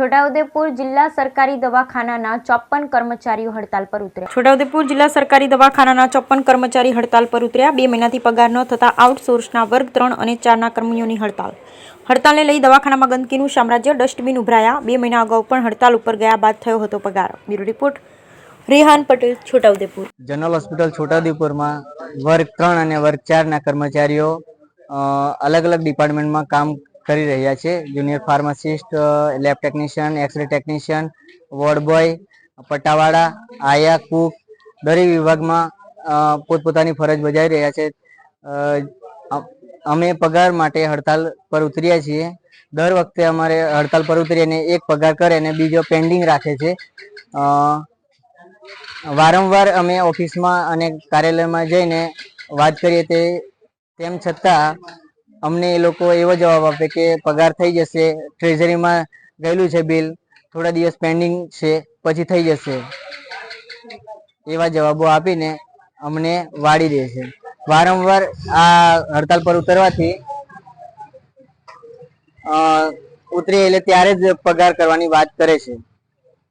છોટાઉદેપુર જિલ્લા સરકારી દવાખાનાના 54 કર્મચારીઓ હડતાલ પર ઉતર્યા. છોટાઉદેપુર જિલ્લા સરકારી દવાખાનાના 54 કર્મચારી હડતાલ પર ઉતર્યા. 2 મહિનાથી પગાર ન થતા આઉટસોર્સના વર્ગ 3 અને 4ના કર્મીઓની હડતાલ. હડતાલને લઈ દવાખાનામાં ગંદકીનું સામ્રાજ્ય. ડસ્ટબિન ઉભરાયા. 2 મહિના અગાઉ પણ હડતાલ ઉપર ગયા બાદ થયો હતો પગાર. Bureau report Rehan Patel, Chhota Udaipur. General hospital છોટાઉદેપુરમાં વર્ગ 3 અને વર્ગ 4ના કર્મચારીઓ અલગ અલગ ડિપાર્ટમેન્ટમાં કામ કરી રહ્યા છે. Junior pharmacist, lab technician, x-ray technician, ward boy, પટ્ટાવાળા, આયા, કુક દરેક વિભાગમાં પોતપોતાની ફરજ બજાવી રહ્યા છે. અમે પગાર માટે હડતાલ પર ઉતર્યા છીએ. દર વખતે અમારે હડતાલ પર ઉતરીને એક પગાર કરે અને બીજો પેન્ડિંગ રાખે છે. વારંવાર અમે ઓફિસમાં અને કાર્યાલયમાં જઈને વાત કરીએ તેમ છતાં અમને એ લોકો એવો જવાબ આપે કે પગાર થઈ જશે, ટ્રેઝરીમાં ગયેલું છે બિલ, થોડા દિવસ પેન્ડિંગ છે, પછી થઈ જશે, એવા જવાબો આપીને અમને વાળી દે છે. વારંવાર આ હડતાલ પર ઉતરવાથી ઉતરી એટલે ત્યારે જ પગાર કરવાની વાત કરે છે.